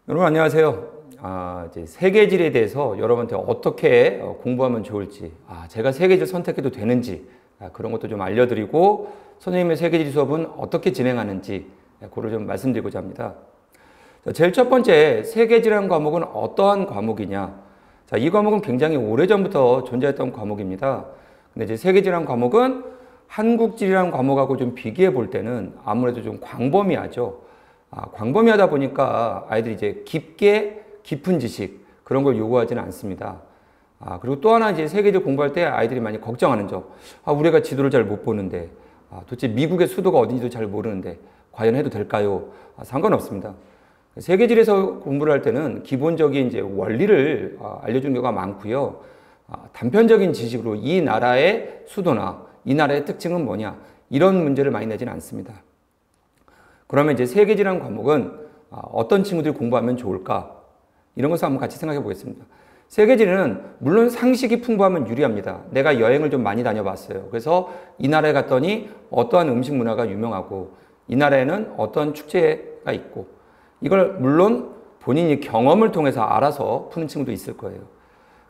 여러분 안녕하세요. 이제 세계지리에 대해서 여러분한테 어떻게 공부하면 좋을지, 제가 세계지를 선택해도 되는지 그런 것도 좀 알려드리고 선생님의 세계지리 수업은 어떻게 진행하는지 그걸 좀 말씀드리고자 합니다. 자, 제일 첫 번째, 세계지라는 과목은 어떠한 과목이냐? 자, 이 과목은 굉장히 오래전부터 존재했던 과목입니다. 근데 이제 세계지라는 과목은 한국지리라는 과목하고 좀 비교해 볼 때는 아무래도 좀 광범위하죠. 광범위하다 보니까 아이들이 이제 깊은 지식 그런 걸 요구하지는 않습니다. 그리고 또 하나 이제 세계지를 공부할 때 아이들이 많이 걱정하는 점. 우리가 지도를 잘 못 보는데, 도대체 미국의 수도가 어딘지도 잘 모르는데 과연 해도 될까요? 상관없습니다. 세계지리에서 공부를 할 때는 기본적인 이제 원리를 알려주는 경우가 많고요. 단편적인 지식으로 이 나라의 수도나 이 나라의 특징은 뭐냐 이런 문제를 많이 내지는 않습니다. 그러면 이제 세계지라는 과목은 어떤 친구들이 공부하면 좋을까? 이런 것을 한번 같이 생각해 보겠습니다. 세계지리는 물론 상식이 풍부하면 유리합니다. 내가 여행을 좀 많이 다녀봤어요. 그래서 이 나라에 갔더니 어떠한 음식 문화가 유명하고 이 나라에는 어떠한 축제가 있고 이걸 물론 본인이 경험을 통해서 알아서 푸는 친구도 있을 거예요.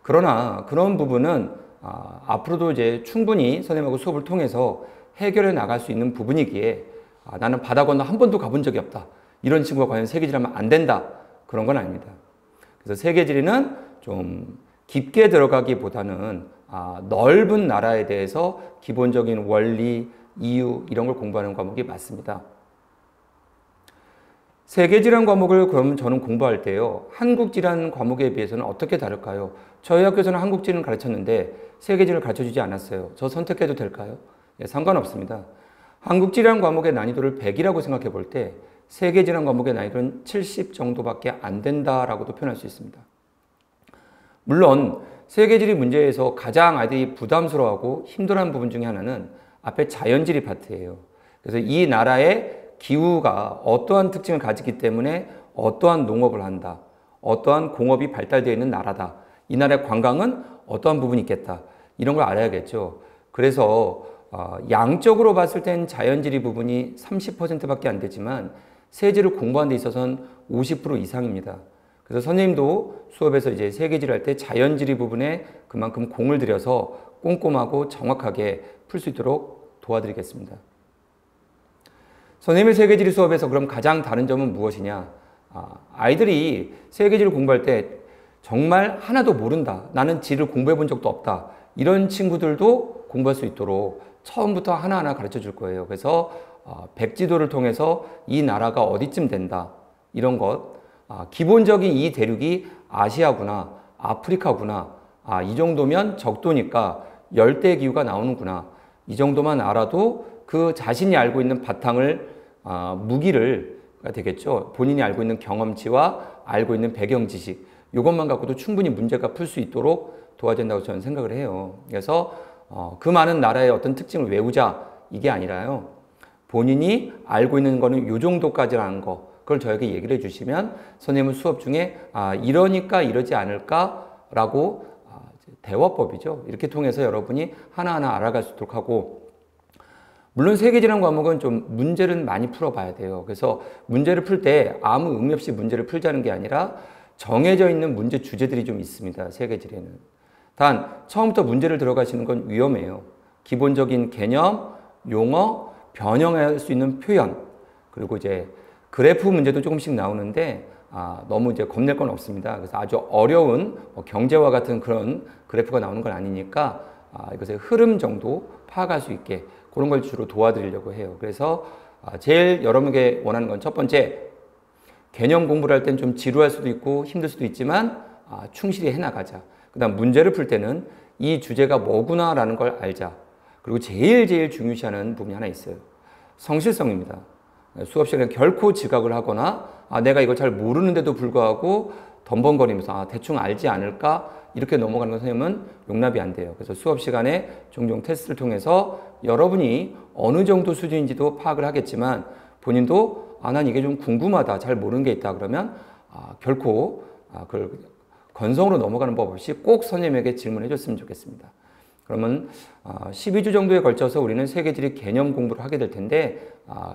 그러나 그런 부분은 앞으로도 이제 충분히 선생님하고 수업을 통해서 해결해 나갈 수 있는 부분이기에 나는 바다 건너 한 번도 가본 적이 없다. 이런 친구가 과연 세계지리하면 안 된다. 그런 건 아닙니다. 그래서 세계지리는 좀 깊게 들어가기보다는 넓은 나라에 대해서 기본적인 원리, 이유 이런 걸 공부하는 과목이 맞습니다. 세계지리라는 과목을 그럼 저는 공부할 때요. 한국지리라는 과목에 비해서는 어떻게 다를까요? 저희 학교에서는 한국지리를 가르쳤는데 세계지리를 가르쳐주지 않았어요. 저 선택해도 될까요? 상관없습니다. 한국지리라는 과목의 난이도를 100이라고 생각해 볼 때 세계지리라는 과목의 난이도는 70 정도밖에 안 된다라고도 표현할 수 있습니다. 물론 세계지리 문제에서 가장 아이들이 부담스러워하고 힘들어하는 부분 중에 하나는 앞에 자연지리 파트예요. 그래서 이 나라의 기후가 어떠한 특징을 가지기 때문에 어떠한 농업을 한다. 어떠한 공업이 발달되어 있는 나라다. 이 나라의 관광은 어떠한 부분이 있겠다. 이런 걸 알아야겠죠. 그래서 양적으로 봤을 땐 자연지리 부분이 30%밖에 안 되지만 세지를 공부하는 데 있어서는 50% 이상입니다. 그래서 선생님도 수업에서 이제 세계지를 할 때 자연지리 부분에 그만큼 공을 들여서 꼼꼼하고 정확하게 풀 수 있도록 도와드리겠습니다. 선생님의 세계지리 수업에서 그럼 가장 다른 점은 무엇이냐? 아이들이 세계지를 공부할 때 정말 하나도 모른다. 나는 지를 공부해 본 적도 없다. 이런 친구들도 공부할 수 있도록 처음부터 하나하나 가르쳐 줄 거예요. 그래서 백지도를 통해서 이 나라가 어디쯤 된다. 이런 것. 기본적인 이 대륙이 아시아구나. 아프리카구나. 이 정도면 적도니까 열대기후가 나오는구나. 이 정도만 알아도 그 자신이 알고 있는 바탕을 무기를 되겠죠. 본인이 알고 있는 경험치와 알고 있는 배경 지식. 이것만 갖고도 충분히 문제가 풀 수 있도록 도와준다고 저는 생각을 해요. 그래서 그 많은 나라의 어떤 특징을 외우자 이게 아니라요. 본인이 알고 있는 거는 요 정도까지라는 거 그걸 저에게 얘기를 해주시면 선생님은 수업 중에 이러니까 이러지 않을까라고 대화법이죠. 이렇게 통해서 여러분이 하나하나 알아갈 수 있도록 하고 물론 세계지라는 과목은 좀 문제를 많이 풀어봐야 돼요. 그래서 문제를 풀 때 아무 의미 없이 문제를 풀자는 게 아니라 정해져 있는 문제 주제들이 좀 있습니다. 세계지리에는. 단 처음부터 문제를 들어가시는 건 위험해요. 기본적인 개념, 용어, 변형할 수 있는 표현 그리고 이제 그래프 문제도 조금씩 나오는데 너무 이제 겁낼 건 없습니다. 그래서 아주 어려운 경제와 같은 그런 그래프가 나오는 건 아니니까 이것의 흐름 정도 파악할 수 있게 그런 걸 주로 도와드리려고 해요. 그래서 제일 여러분에게 원하는 건 첫 번째 개념 공부를 할 땐 좀 지루할 수도 있고 힘들 수도 있지만 충실히 해나가자. 그 다음 문제를 풀 때는 이 주제가 뭐구나라는 걸 알자. 그리고 제일 중요시하는 부분이 하나 있어요. 성실성입니다. 수업 시간에 결코 지각을 하거나 내가 이걸 잘 모르는데도 불구하고 덤벙거리면서 대충 알지 않을까 이렇게 넘어가는 건 선생님은 용납이 안 돼요. 그래서 수업 시간에 종종 테스트를 통해서 여러분이 어느 정도 수준인지도 파악을 하겠지만 본인도 난 이게 좀 궁금하다 잘 모르는 게 있다 그러면 결코 그걸 건성으로 넘어가는 법 없이 꼭 선생님에게 질문해 줬으면 좋겠습니다. 그러면 12주 정도에 걸쳐서 우리는 세계지리 개념 공부를 하게 될 텐데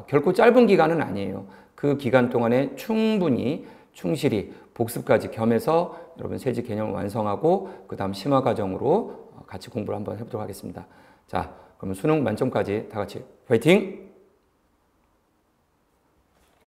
결코 짧은 기간은 아니에요. 그 기간 동안에 충분히 충실히 복습까지 겸해서 여러분 세지 개념을 완성하고 그 다음 심화 과정으로 같이 공부를 한번 해보도록 하겠습니다. 자, 그러면 수능 만점까지 다 같이 화이팅!